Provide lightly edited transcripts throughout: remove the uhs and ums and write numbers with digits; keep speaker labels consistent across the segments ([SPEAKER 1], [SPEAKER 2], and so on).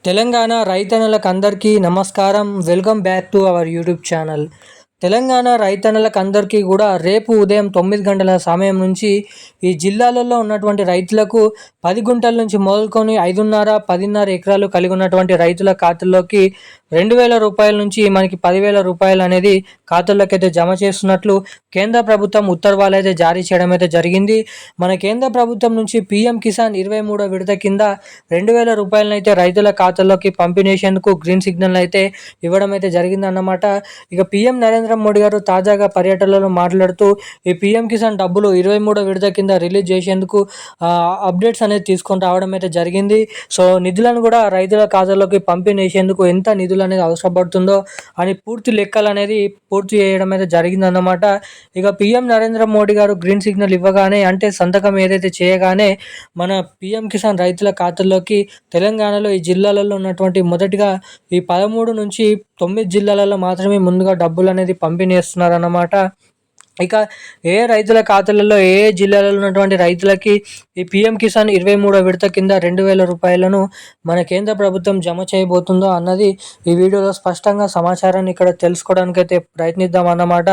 [SPEAKER 1] తెలంగాణ రైతన్నలకందరికీ నమస్కారం. Welcome back to our YouTube channel. Telangana రైతన్నలకందరికీ కూడా రేపు ఉదయం 9 గంటల సమయం నుంచి ఈ జిల్లాలలో ఉన్నటువంటి రైతులకు 10 గుంటల నుంచి మొదలుకొని 5.5, 10.5 ఎకరాలు కలిగి ఉన్నటువంటి రైతుల ఖాతాల్లోకి 2,000 రూపాయల నుంచి మనకి 10,000 రూపాయలు అనేది ఖాతాల్లోకి అయితే జమ చేస్తున్నట్లు కేంద్ర ప్రభుత్వం ఉత్తర్వులు అయితే జారీ చేయడం అయితే జరిగింది. మన కేంద్ర ప్రభుత్వం నుంచి పీఎం కిసాన్ 23వ విడత కింద 2,000 రూపాయలను అయితే రైతుల ఖాతాల్లోకి పంపిణీసేందుకు గ్రీన్ సిగ్నల్ అయితే ఇవ్వడం అయితే జరిగిందన్నమాట. ఇక పీఎం నరేంద్ర మోడీ గారు తాజాగా పర్యటనలో మాట్లాడుతూ ఈ పీఎం కిసాన్ డబ్బులు 23వ విడత కింద రిలీజ్ చేసేందుకు అప్డేట్స్ అనేది తీసుకొని రావడం అయితే జరిగింది. సో నిధులను కూడా రైతుల ఖాతాలోకి పంపిణీసేందుకు ఎంత నిధులు అనేది అవసరపడుతుందో అని పూర్తి లెక్కలు అనేది పూర్తి చేయడం అయితే జరిగిందన్నమాట. ఇక పీఎం నరేంద్ర మోడీ గారు గ్రీన్ సిగ్నల్ ఇవ్వగానే, అంటే సంతకం ఏదైతే చేయగానే మన పీఎం కిసాన్ రైతుల ఖాతాల్లోకి తెలంగాణలో ఈ జిల్లాలలో ఉన్నటువంటి మొదటిగా ఈ 13 నుంచి 9 జిల్లాలలో మాత్రమే ముందుగా డబ్బులు అనేది పంపిణీ చేస్తున్నారన్నమాట. ఇక ఏ రైతుల ఖాతాలలో ఏ జిల్లాలలో ఉన్నటువంటి రైతులకి ఈ పీఎం కిసాన్ 23వ విడత కింద 2,000 రూపాయలను మన కేంద్ర ప్రభుత్వం జమ చేయబోతుందో అన్నది ఈ వీడియోలో స్పష్టంగా సమాచారాన్ని ఇక్కడ తెలుసుకోవడానికి అయితే ప్రయత్నిద్దాం అన్నమాట.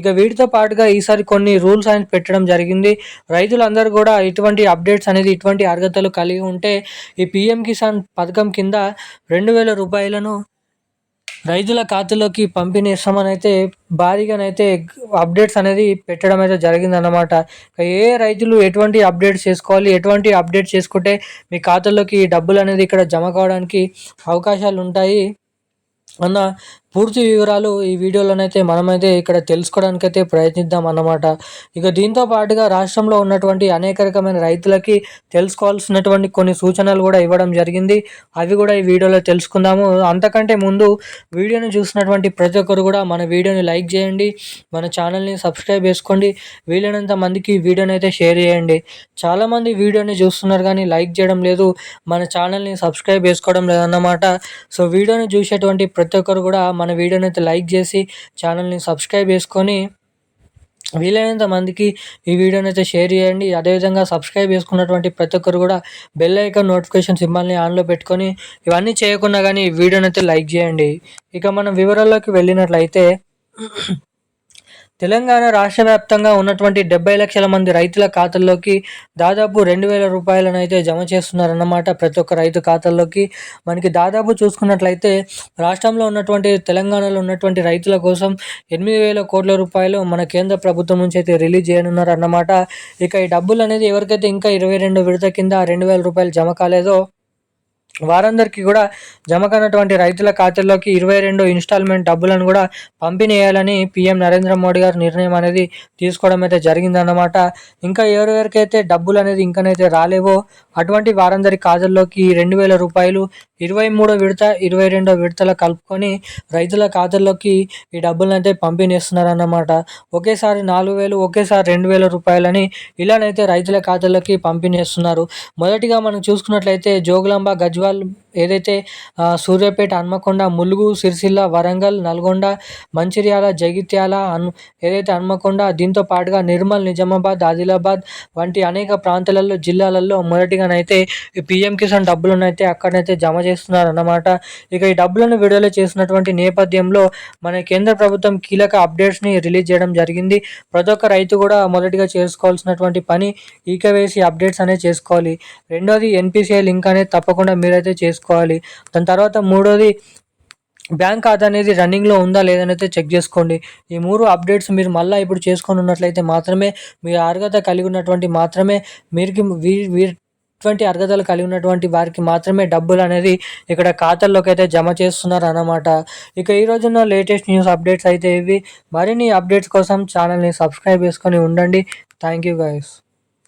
[SPEAKER 1] ఇక వీటితో పాటుగా ఈసారి కొన్ని రూల్స్ అనేది పెట్టడం జరిగింది. రైతులందరూ కూడా ఇటువంటి అప్డేట్స్ అనేది, ఇటువంటి అర్హతలు కలిగి ఉంటే ఈ పీఎం కిసాన్ పథకం కింద 2,000 రూపాయలను రైతుల ఖాతాలోకి పంపిణీ ఇస్తామని అయితే భారీగానైతే అప్డేట్స్ అనేది పెట్టడం అయితే జరిగిందన్నమాట. ఏ రైతులు ఎటువంటి అప్డేట్స్ చేసుకోవాలి, ఎటువంటి అప్డేట్ చేసుకుంటే మీ ఖాతాలోకి డబ్బులు అనేది ఇక్కడ జమ కావడానికి అవకాశాలు ఉంటాయి అన్న పూర్తి వివరాలు ఈ వీడియోలోనైతే మనమైతే ఇక్కడ తెలుసుకోవడానికైతే ప్రయత్నిద్దాం అన్నమాట. ఇక దీంతో పాటుగా రాష్ట్రంలో ఉన్నటువంటి అనేక రకమైన రైతులకి తెలుసుకోవాల్సినటువంటి కొన్ని సూచనలు కూడా ఇవ్వడం జరిగింది. అవి కూడా ఈ వీడియోలో తెలుసుకుందాము. అంతకంటే ముందు వీడియోని చూసినటువంటి ప్రతి ఒక్కరు కూడా మన వీడియోని లైక్ చేయండి, మన ఛానల్ని సబ్స్క్రైబ్ చేసుకోండి, వీలైనంత మందికి వీడియోని అయితే షేర్ చేయండి. చాలామంది వీడియోని చూస్తున్నారు కానీ లైక్ చేయడం లేదు, మన ఛానల్ని సబ్స్క్రైబ్ చేసుకోవడం లేదన్నమాట. సో వీడియోని చూసేటువంటి ప్రతి ఒక్కరు కూడా మన వీడియోని అయితే లైక్ చేసి ఛానల్ని సబ్స్క్రైబ్ చేసుకొని వీలైనంత మందికి ఈ వీడియోని అయితే షేర్ చేయండి. అదేవిధంగా సబ్స్క్రైబ్ చేసుకున్నటువంటి ప్రతి ఒక్కరు కూడా బెల్ ఐకాన్ నోటిఫికేషన్ సింబల్ని ఆన్లో పెట్టుకొని ఇవన్నీ చేయకుండా కానీ ఈ వీడియోని అయితే లైక్ చేయండి. ఇక మనం వివరాల్లోకి వెళ్ళినట్లయితే తెలంగాణ రాష్ట్ర వ్యాప్తంగా ఉన్నటువంటి 70 లక్షల మంది రైతుల ఖాతాల్లోకి దాదాపు 2,000 రూపాయలను అయితే జమ చేస్తున్నారన్నమాట. ప్రతి ఒక్క రైతు ఖాతాల్లోకి మనకి దాదాపు చూసుకున్నట్లయితే రాష్ట్రంలో ఉన్నటువంటి తెలంగాణలో ఉన్నటువంటి రైతుల కోసం 8,000 కోట్ల రూపాయలు మన కేంద్ర ప్రభుత్వం నుంచి అయితే రిలీజ్ చేయనున్నారు అన్నమాట. ఇక ఈ డబ్బులు అనేది ఎవరికైతే ఇంకా 22వ విడత కింద 2,000 రూపాయలు జమ కాలేదో వారందరికీ కూడా జమ కానటువంటి రైతుల ఖాతాల్లోకి 22 ఇన్స్టాల్మెంట్ డబ్బులను కూడా పంపిణీ చేయాలని పీఎం నరేంద్ర మోడీ గారు నిర్ణయం అనేది తీసుకోవడం అయితే జరిగిందన్నమాట. ఇంకా ఎవరెవరికైతే డబ్బులు అనేది ఇంకనైతే రాలేవో అటువంటి వారందరి ఖాతాల్లోకి 2,000 రూపాయలు 23వ విడత 22వ విడతల కలుపుకొని రైతుల ఖాతాల్లోకి ఈ డబ్బులను అయితే పంపిణీ చేస్తున్నారన్నమాట. ఒకేసారి 4,000, ఒకేసారి 2,000 రూపాయలని ఇలానైతే రైతుల ఖాతాల్లోకి పంపిణీ చేస్తున్నారు. మొదటిగా మనం చూసుకున్నట్లయితే జోగులాంబ, గజ్వాల్, ఏదైతే సూర్యాపేట, హన్మకొండ, ములుగు, సిరిసిల్ల, వరంగల్, నల్గొండ, మంచిర్యాల, జగిత్యాల, ఏదైతే హన్మకొండ, దీంతో పాటుగా నిర్మల్, నిజామాబాద్, ఆదిలాబాద్ వంటి అనేక ప్రాంతాలలో, జిల్లాలలో మొదటిగానైతే ఈ పీఎం కిసాన్ డబ్బులను అయితే అక్కడనైతే జమ చేస్తున్నారు అన్నమాట. ఇక ఈ డబ్బులను విడుదల చేసినటువంటి నేపథ్యంలో మన కేంద్ర ప్రభుత్వం కీలక అప్డేట్స్ని రిలీజ్ చేయడం జరిగింది. ప్రతి ఒక్క రైతు కూడా మొదటిగా చేసుకోవాల్సినటువంటి పని ఈకేవైసీ అప్డేట్స్ అనేది చేసుకోవాలి. రెండోది ఎన్పిసిఐ లింక్ అనేది తప్పకుండా మీరైతే చేసుకోవాలి. దాని తర్వాత మూడోది బ్యాంక్ ఖాతా అనేది రన్నింగ్లో ఉందా లేదనైతే చెక్ చేసుకోండి. ఈ 3 అప్డేట్స్ మీరు మళ్ళీ ఇప్పుడు చేసుకొని ఉన్నట్లయితే మాత్రమే మీరు అర్హత కలిగి ఉన్నటువంటి మాత్రమే ఇటువంటి అర్హతలు కలిగి ఉన్నటువంటి వారికి మాత్రమే డబ్బులు అనేది ఇక్కడ ఖాతాల్లోకి అయితే జమ చేస్తున్నారు అన్నమాట. ఇక ఈ రోజున లేటెస్ట్ న్యూస్ అప్డేట్స్ అయితే ఇవి. మరిన్ని అప్డేట్స్ కోసం ఛానల్ని సబ్స్క్రైబ్ చేసుకొని ఉండండి. Thank you guys.